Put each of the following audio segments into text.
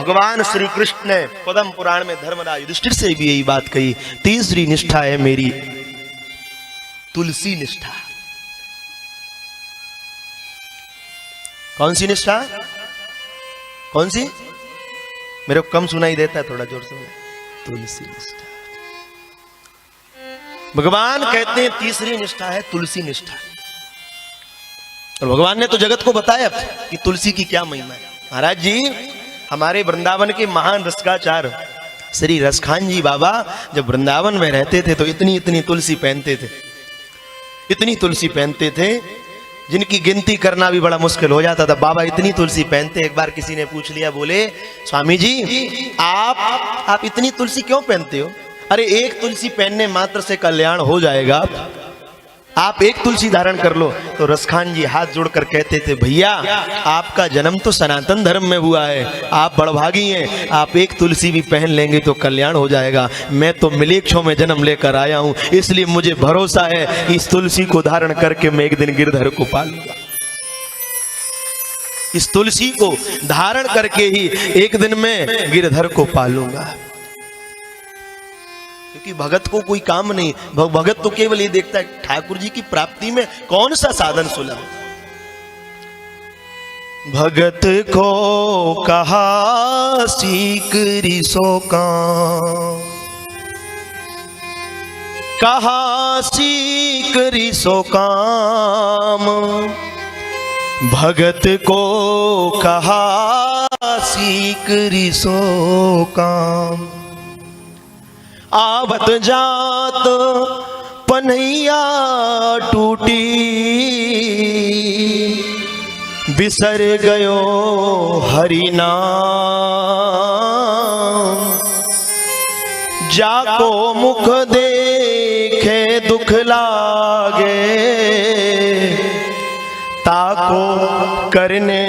भगवान श्री कृष्ण ने पद्म पुराण में धर्मराज युधिष्ठिर से भी यही बात कही, तीसरी निष्ठा है मेरी तुलसी निष्ठा। कौन सी निष्ठा? कौन सी? मेरे को कम सुनाई देता है, थोड़ा जोर से बोले। तुलसी निष्ठा। भगवान कहते हैं तीसरी निष्ठा है तुलसी निष्ठा। और भगवान ने तो जगत को बताया कि तुलसी की क्या महिमा है। महाराज जी, हमारे वृंदावन के महान रसकाचार्य श्री रसखान जी बाबा जब वृंदावन में रहते थे तो इतनी इतनी तुलसी पहनते थे, इतनी तुलसी पहनते थे जिनकी गिनती करना भी बड़ा मुश्किल हो जाता था। बाबा इतनी तुलसी पहनते। एक बार किसी ने पूछ लिया, बोले स्वामी जी आप इतनी तुलसी क्यों पहनते हो? अरे एक तुलसी पहनने मात्र से कल्याण हो जाएगा, आप एक तुलसी धारण कर लो। तो रसखान जी हाथ जोड़कर कहते थे, भैया आपका जन्म तो सनातन धर्म में हुआ है, आप बड़भागी हैं, आप एक तुलसी भी पहन लेंगे तो कल्याण हो जाएगा। मैं तो मिलेच्छों में जन्म लेकर आया हूं, इसलिए मुझे भरोसा है कि इस तुलसी को धारण करके मैं एक दिन गिरधर को पालूंगा। इस तुलसी को धारण करके ही एक दिन मैं गिरधर को पालूंगा। क्योंकि भगत को कोई काम नहीं, भगत तो केवल ये देखता है ठाकुर जी की प्राप्ति में कौन सा साधन सुलभ। भगत को कहा सीकरी सो काम, कहा सीकरी सो काम, भगत को कहा सीकरी सो काम। आवत जात पनैया टूटी, बिसर गयो हरि नाम। जाको मुख देखे दुख लागे, ताको करने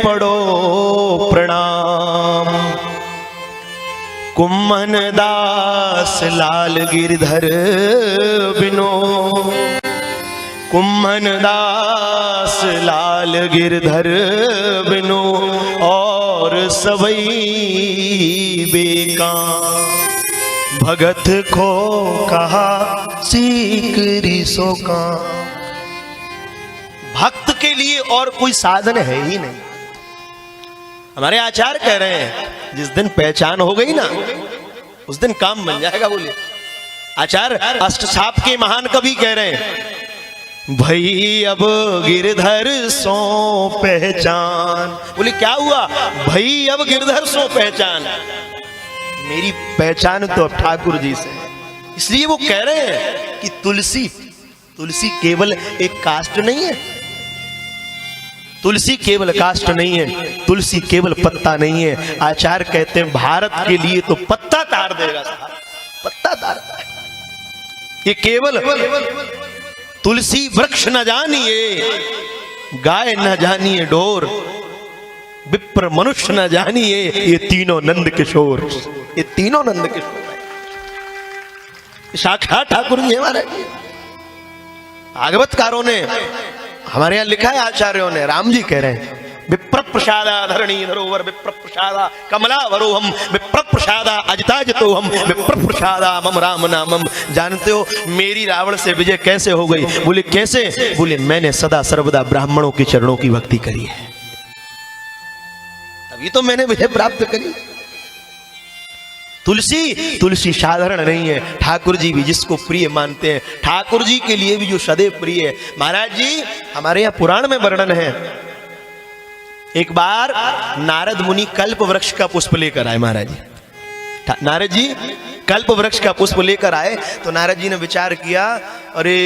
पड़ो प्रणाम। कुम्मन दास लाल गिरधर बिनो, कुम्मन दास लाल गिरधर बिनो, और सबई बेकाम। भगत को कहा सीकरी सो काम। भक्त के लिए और कोई साधन है ही नहीं। हमारे आचार्य कह रहे हैं जिस दिन पहचान हो गई ना उस दिन काम बन जाएगा। बोले आचार्य अष्टछाप के महान कवि कह रहे हैं, भई अब गिरधर सो पहचान। बोले क्या हुआ? भई अब गिरधर सो पहचान। मेरी पहचान तो अब ठाकुर जी से। इसलिए वो कह रहे हैं कि तुलसी केवल एक काष्ठ नहीं है, तुलसी केवल काष्ठ नहीं है, तुलसी केवल पत्ता नहीं है। आचार्य कहते हैं भारत के लिए तो पत्ता तार देगा, पत्ता तार। ये केवल तुलसी वृक्ष न जानिए, गाय न जानिए डोर, विप्र मनुष्य न जानिए, ये तीनों नंद किशोर, ये तीनों नंद किशोर साक्षात ठाकुर जी हमारे। भागवतकारों ने हमारे यहाँ लिखा है, आचार्यों ने, राम जी कह रहे हैं, विप्र प्रसादा धरणी धरोवर, विप्र प्रसादा कमला वरोहम, विप्र प्रसादा अजिताजितो हम, विप्र प्रसादा मम राम नामम। जानते हो मेरी रावण से विजय कैसे हो गई? बोले कैसे? बोले मैंने सदा सर्वदा ब्राह्मणों के चरणों की भक्ति करी है, तभी तो मैंने विजय प्राप्त करी। तुलसी साधारण नहीं है, ठाकुर जी भी जिसको प्रिय मानते हैं, ठाकुर जी के लिए भी जो सदैव प्रिय है। महाराज जी हमारे यहाँ पुराण में वर्णन है, एक बार नारद मुनि कल्प वृक्ष का पुष्प लेकर आए। महाराज जी, नारद जी कल्प वृक्ष का पुष्प लेकर आए तो नारद जी ने विचार किया, अरे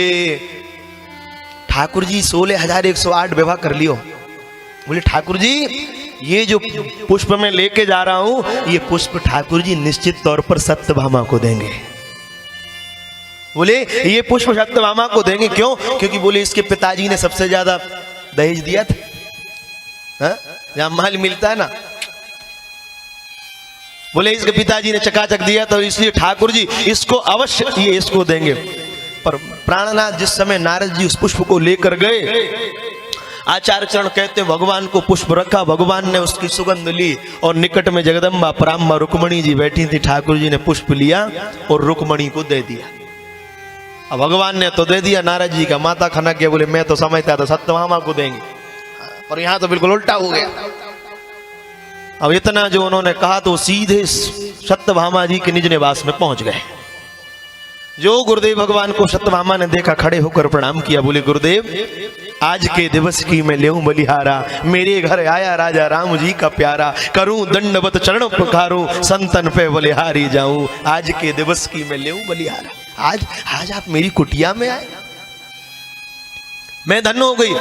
ठाकुर जी 16,108 विवाह कर लियो। बोले ठाकुर जी ये जो पुष्प मैं लेके जा रहा हूं, ये पुष्प ठाकुर जी निश्चित तौर पर सत्यभामा को देंगे। बोले ये पुष्प सत्यभामा को देंगे, क्यों? क्योंकि बोले इसके पिताजी ने सबसे ज्यादा दहेज दिया था, जहां माल मिलता है ना, बोले इसके पिताजी ने चकाचक दिया, तो इसलिए ठाकुर जी इसको अवश्य ये इसको देंगे। पर प्राणनाथ जिस समय नारद जी उस पुष्प को लेकर गए आचार्य चरण कहते भगवान को पुष्प रखा, भगवान ने उसकी सुगंध ली और निकट में जगदम्बा पराम्बा रुक्मणी जी बैठी थी। ठाकुर जी ने पुष्प लिया और रुक्मणी को दे दिया। अब भगवान ने तो दे दिया, नारद जी का माथा खनक गया, बोले मैं तो समझता था सत्यभामा को देंगे, पर यहां तो बिल्कुल उल्टा हो गया। अब इतना जो उन्होंने कहा तो सीधे सत्यभामा जी के निज निवास में पहुंच गए। जो गुरुदेव भगवान को सत्यभामा ने देखा, खड़े होकर प्रणाम किया, बोले गुरुदेव आज के दिवस की मैं लेऊं बलिहारा, मेरे घर आया राजा राम जी का प्यारा, करूं दंडवत चरण पुकारूं, संतन पे बलिहारी जाऊं, आज के दिवस की मैं लेऊं बलिहारा। आज आप मेरी कुटिया में आए, मैं धन्य हो गई।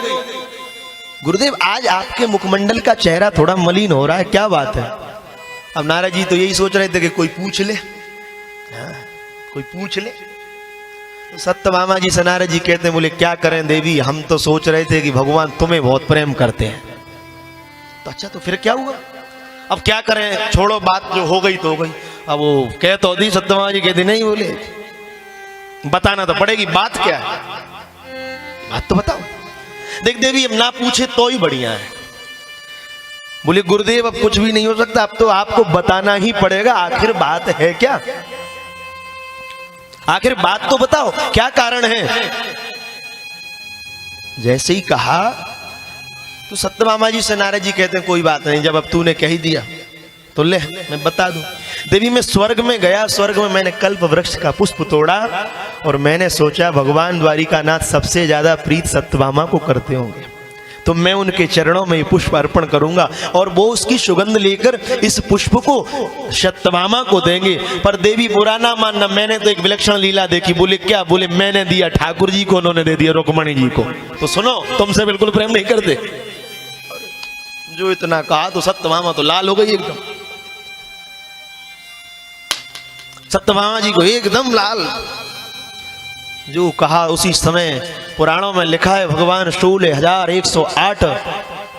गुरुदेव आज आपके मुखमंडल का चेहरा थोड़ा मलिन हो रहा है, क्या बात है? अब नारद जी तो यही सोच रहे थे कि कोई पूछ ले, कोई पूछ ले। तो सत्यभामा जी से नारद जी कहते हैं, बोले क्या करें देवी, हम तो सोच रहे थे कि भगवान तुम्हें बहुत प्रेम करते हैं। तो अच्छा तो फिर क्या हुआ? अब क्या करें, छोड़ो बात जो हो गई तो हो गई। अब वो कह तो दी, सत्यभामा जी कहते नहीं, बोले बताना तो पड़ेगी, बात क्या है, बात तो बताओ। देख देवी अब ना पूछे तो ही बढ़िया है। बोले गुरुदेव अब कुछ भी नहीं हो सकता, अब तो आपको बताना ही पड़ेगा, आखिर बात है क्या, आखिर बात तो बताओ क्या कारण है। जैसे ही कहा तो सत्यभामा जी से नारद जी कहते हैं कोई बात नहीं, जब अब तूने कह ही दिया तो ले मैं बता दूं। देवी मैं स्वर्ग में गया, स्वर्ग में मैंने कल्प वृक्ष का पुष्प तोड़ा और मैंने सोचा भगवान द्वारिकानाथ सबसे ज्यादा प्रीत सत्यभामा को करते होंगे, तो मैं उनके चरणों में ये पुष्प अर्पण करूंगा और वो उसकी सुगंध लेकर इस पुष्प को सत्यभामा को देंगे। पर देवी बुरा ना मानना, मैंने तो एक विलक्षण लीला देखी। बोले क्या? बोले मैंने दिया ठाकुर जी को, उन्होंने दे दिया रुक्मणी जी को। तो सुनो, तुमसे बिल्कुल प्रेम नहीं करते। जो इतना कहा तो सत्यभामा तो लाल हो गई एकदम, सत्यभामा जी को एकदम लाल। जो कहा उसी समय पुराणों में लिखा है, भगवान 16,108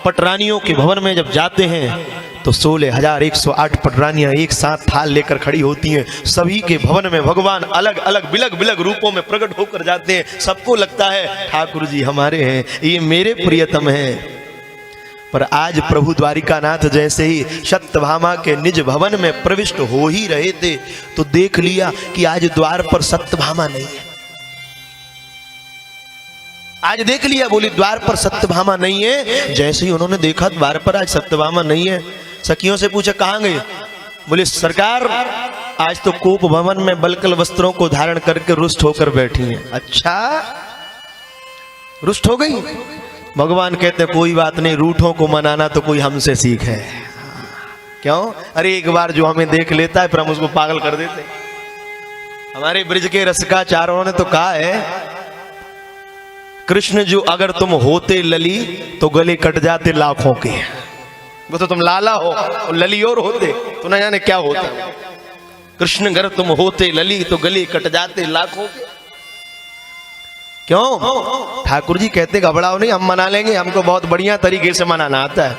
पटरानियों के भवन में जब जाते हैं तो 16,108 पटरानियां एक साथ थाल लेकर खड़ी होती हैं। सभी के भवन में भगवान अलग अलग बिलग बिलग रूपों में प्रकट होकर जाते हैं। सबको लगता है ठाकुर जी हमारे हैं, ये मेरे प्रियतम हैं। पर आज प्रभु द्वारिकानाथ जैसे ही सत्यभामा के निज भवन में प्रविष्ट हो ही रहे थे तो देख लिया कि आज द्वार पर सत्यभामा नहीं है। आज देख लिया, बोली द्वार पर सत्यभामा नहीं है। जैसे ही उन्होंने देखा द्वार पर आज सत्यभामा नहीं है, सखियों से पूछा कहां गई? बोले सरकार आज तो कूप भवन में बलकल वस्त्रों को धारण करके रुष्ट होकर बैठी हैं। अच्छा रुष्ट हो गई? भगवान कहते कोई बात नहीं, रूठों को मनाना तो कोई हमसे सीख है। क्यों? अरे एक बार जो हमें देख लेता है फिर हम उसको पागल कर देते। हमारे ब्रिज के रसिकाचार्यों ने तो कहा है, कृष्ण जो अगर तुम होते लली तो गले कट जाते लाखों के। वो तो तुम लाला हो और लली और होते तो न जाने क्या होता। कृष्ण अगर तुम होते लली तो गले कट जाते लाखों के। क्यों? ठाकुर जी कहते घबराओ नहीं, हम मना लेंगे, हमको बहुत बढ़िया तरीके से मनाना आता है।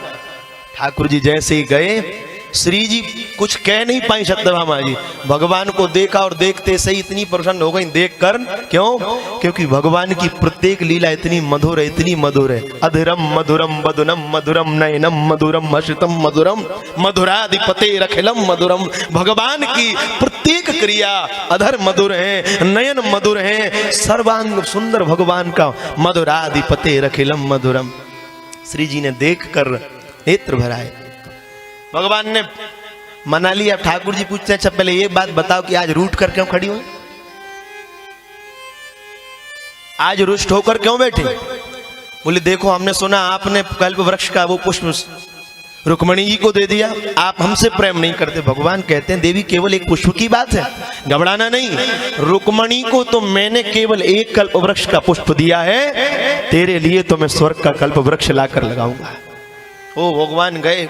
ठाकुर जी जैसे ही गए, श्री जी कुछ कह नहीं पाई सत्यभामा जी, भगवान को देखा और देखते से ही इतनी प्रसन्न हो गई देखकर। क्यों? क्योंकि भगवान की प्रत्येक लीला इतनी मधुर है, इतनी मधुर है। अधरम मधुरम वदनम मधुरम नयनम मधुरम हर्षितम मधुरम मधुराधिपते रखिलम मधुरम। भगवान की प्रत्येक क्रिया अधर मधुर है, नयन मधुर है, सर्वांग सुंदर भगवान का मधुराधिपते रखिलम मधुरम। श्री जी ने देख कर नेत्र भराए। भगवान ने मना लिया। ठाकुर जी पूछते हैं अच्छा पहले ये बात बताओ कि आज रूठ कर क्यों खड़ी हुई, आज रुष्ट होकर क्यों बैठे? बोले देखो हमने सुना आपने कल्प वृक्ष का वो पुष्प रुक्मणी जी को दे दिया, आप हमसे प्रेम नहीं करते। भगवान कहते हैं देवी केवल एक पुष्प की बात है, घबराना नहीं। रुक्मणी को तो मैंने केवल एक कल्प वृक्ष का पुष्प दिया है, तेरे लिए तो मैं स्वर्ग का कल्प वृक्ष लाकर लगाऊंगा। ओ भगवान गए,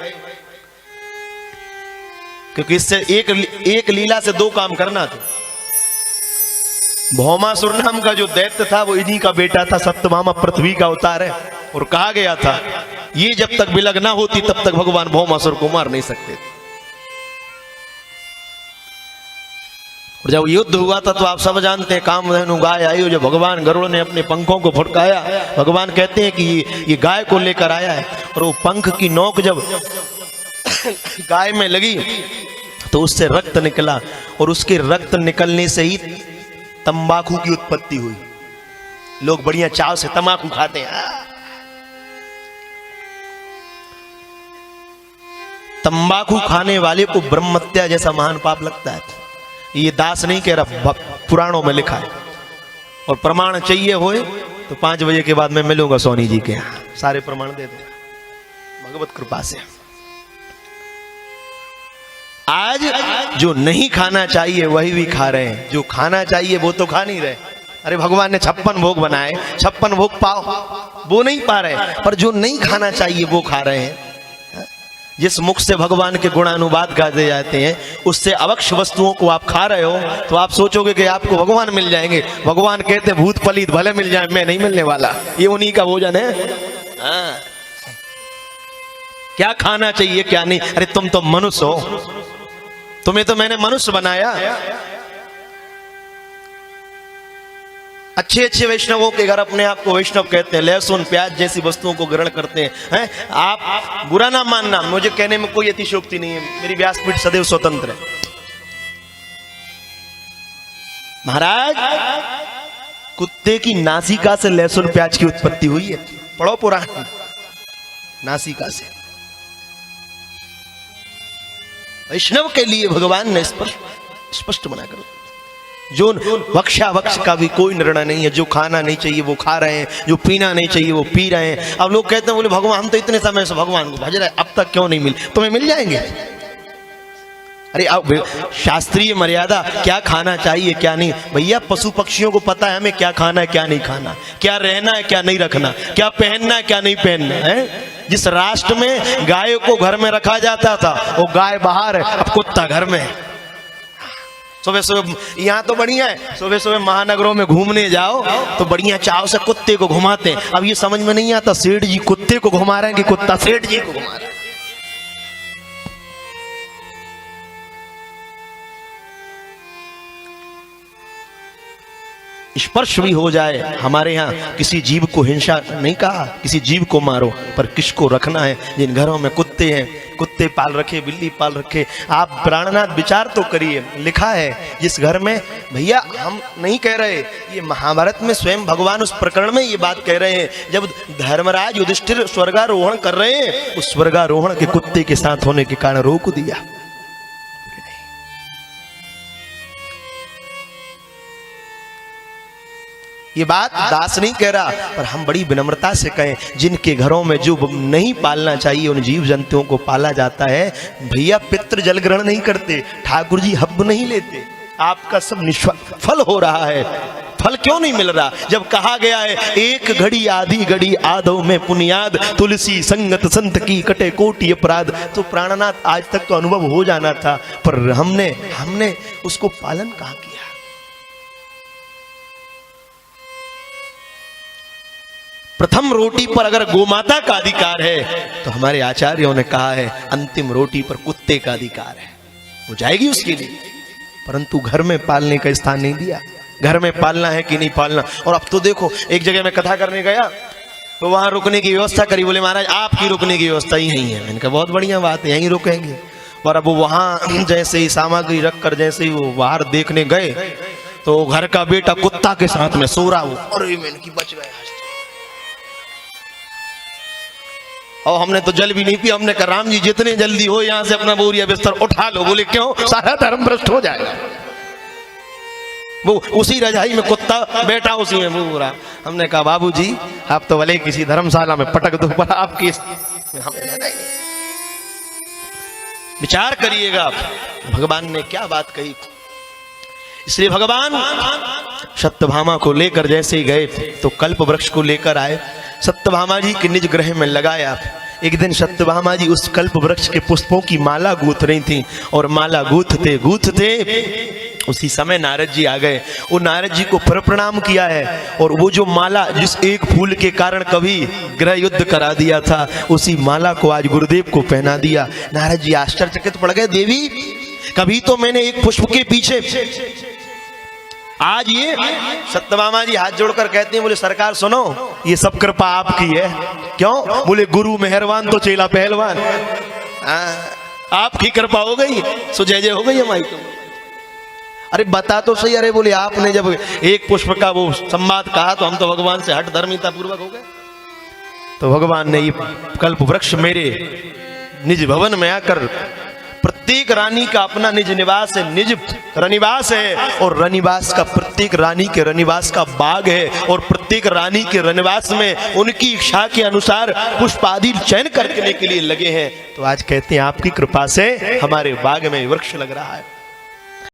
क्योंकि इससे एक लीला से दो काम करना था। भौमासुर नाम का जो दैत्य था वो इन्हीं का बेटा था, सत्यभामा पृथ्वी का अवतार है। और कहा गया था ये जब तक विलग ना होती तब तक भगवान भौमासुर को मार नहीं सकते। और जब युद्ध हुआ था तो आप सब जानते हैं कामधेनु गाय आई हो, जब भगवान गरुड़ ने अपने पंखों को फड़काया, भगवान कहते हैं कि ये गाय को लेकर आया है, और वो पंख की नोक जब गाय में लगी तो उससे रक्त निकला, और उसके रक्त निकलने से ही तंबाकू की उत्पत्ति हुई। लोग बढ़िया चाव से तंबाकू खाते हैं। तंबाकू खाने वाले को ब्रह्महत्या जैसा महान पाप लगता है। ये दास नहीं कह रहा, पुराणों में लिखा है। और प्रमाण चाहिए होए तो 5 बजे के बाद मैं मिलूंगा सोनी जी के यहाँ, सारे प्रमाण दे दूंगा भगवत कृपा से। आज जो नहीं खाना चाहिए वही भी खा रहे हैं, जो खाना चाहिए वो तो खा नहीं रहे। अरे भगवान ने 56 भोग बनाए, 56 भोग पाओ, वो नहीं पा रहे, पर जो नहीं खाना चाहिए वो खा रहे हैं। जिस मुख से भगवान के गुणानुवाद गाते जाते हैं उससे अवक्ष वस्तुओं को आप खा रहे हो तो आप सोचोगे कि आपको भगवान मिल जाएंगे। भगवान कहते हैं भूत पलीत भले मिल जाए, मैं नहीं मिलने वाला, ये उन्हीं का भोजन है। हाँ। क्या खाना चाहिए क्या नहीं? अरे तुम तो मनुष्य हो, तुम्हें तो मैंने मनुष्य बनाया। अच्छे अच्छे वैष्णवों के घर अपने आप को वैष्णव कहते हैं, लहसुन प्याज जैसी वस्तुओं को ग्रहण करते हैं। आप बुरा ना मानना, मुझे कहने में कोई अतिशयोक्ति नहीं है, मेरी व्यासपीठ सदैव स्वतंत्र है। महाराज, कुत्ते की नासिका से लहसुन प्याज की उत्पत्ति हुई है, पढ़ो पुराण। नासिका से वैष्णव के लिए भगवान ने स्पष्ट मना कर, जो वक्षा वक्ष का भी कोई निर्णय नहीं है। जो खाना नहीं चाहिए वो खा रहे हैं, जो पीना नहीं चाहिए वो पी रहे हैं। अब लोग कहते हैं बोले भगवान हम तो इतने समय से भगवान को भज रहे हैं, अब तक क्यों नहीं मिल? तुम्हें मिल जाएंगे। अरे अब शास्त्रीय मर्यादा, क्या खाना चाहिए क्या नहीं। भैया पशु पक्षियों को पता है हमें क्या खाना है क्या नहीं खाना, क्या रहना है क्या नहीं रखना, क्या पहनना है क्या नहीं पहनना है। जिस राष्ट्र में गाय को घर में रखा जाता था वो गाय बाहर है, अब कुत्ता घर में है। सुबह सुबह यहाँ तो बढ़िया है, सुबह सुबह महानगरों में घूमने जाओ तो बढ़िया चाव से कुत्ते को घुमाते हैं। अब ये समझ में नहीं आता सेठ जी कुत्ते को घुमा रहे हैं कि कुत्ता सेठ जी को घुमा रहा है। स्पर्श भी हो जाए, हमारे यहाँ किसी जीव को हिंसा नहीं कहा, किसी जीव को मारो, पर किसको रखना है। जिन घरों में कुत्ते हैं, कुत्ते पाल रखे, बिल्ली पाल रखे, आप प्राणनाथ विचार तो करिए। लिखा है जिस घर में, भैया हम नहीं कह रहे, ये महाभारत में स्वयं भगवान उस प्रकरण में ये बात कह रहे हैं, जब धर्मराज युधिष्ठिर स्वर्गारोहण कर रहे हैं, उस स्वर्गारोहण के कुत्ते के साथ होने के कारण रोक दिया। ये बात दास नहीं कह रहा, पर हम बड़ी विनम्रता से कहें, जिनके घरों में जो नहीं पालना चाहिए उन जीव जंतुओं को पाला जाता है। भैया पितृ जल ग्रहण नहीं करते, ठाकुर जी हब्ब नहीं लेते, आपका सब निष्फल हो रहा है। फल क्यों नहीं मिल रहा? जब कहा गया है एक घड़ी आधी घड़ी आधो में पुनियाद, तुलसी संगत संत की कटे कोटि अपराध, तो प्राणनाथ आज तक तो अनुभव हो जाना था, पर हमने उसको पालन कहाँ किया। प्रथम रोटी पर अगर गोमाता का अधिकार है तो हमारे आचार्यों ने कहा है अंतिम रोटी पर कुत्ते का अधिकार है, वो जाएगी उसके लिए, परंतु घर में पालने का स्थान नहीं दिया। घर में पालना है कि नहीं पालना। और अब तो देखो, एक जगह मैं कथा करने गया तो वहां रुकने की व्यवस्था करी, बोले महाराज आपकी रुकने की व्यवस्था ही नहीं है। मैंने कहा बहुत बढ़िया बात है, यहीं रुकेंगे। और अब वहां जैसे ही सामग्री रखकर जैसे ही वो बाहर देखने गए तो घर का बेटा कुत्ता के साथ में सो रहा हो, अरे मैंने की बच गया। और हमने तो जल भी नहीं पिया, हमने कहा राम जी जितने जल्दी हो यहाँ से अपना बोरिया बिस्तर उठा लो। बोले क्यों? सारा धर्म भ्रष्ट हो जाएगा। वो उसी रजाई में कुत्ता बैठा उसी में वो रहा। हमने कहा बाबूजी आप तो भले किसी धर्मशाला में पटक दो, पर आपकी विचार करिएगा आप भगवान ने क्या बात कही। इसलिए भगवान सत्यभामा को लेकर जैसे ही गए तो कल्प वृक्ष को लेकर आए, सत्यभामा जी के निज ग्रह में लगाया। एक दिन सत्यभामा जी उस कल्प वृक्ष के पुष्पों की माला गूंथ रही थी, और माला गूंथते उसी समय नारद जी आ गए। वो नारद जी को प्रणाम किया है, और वो जो माला जिस एक फूल के कारण कभी ग्रह युद्ध करा दिया था, उसी माला को आज गुरुदेव को पहना दिया। नारद जी आश्चर्यचकित पड़ गए, देवी कभी तो मैंने एक पुष्प के पीछे आज ये सत्यभामा जी हाथ जोड़कर कहते हैं, बोले सरकार सुनो, ये सब कृपा आपकी है। क्यों? बोले गुरु मेहरबान तो चेला पहलवान। आपकी कृपा हो गई, सो जय जय हो गई हमारी तो। अरे बता तो सही। अरे बोले आपने जब एक पुष्प का वो संवाद कहा तो हम तो भगवान से हट धर्मिता पूर्वक हो गए। तो भगवान ने ये कल्प वृक्ष मेरे निज भवन में आकर, प्रत्येक रानी का अपना निज निवास है, निज रनिवास है, और रनिवास का प्रत्येक रानी के रनिवास का बाग है, और प्रत्येक रानी के रनिवास में उनकी इच्छा के अनुसार पुष्प आदि चयन करने के लिए लगे हैं। तो आज कहते हैं आपकी कृपा से हमारे बाग में वृक्ष लग रहा है।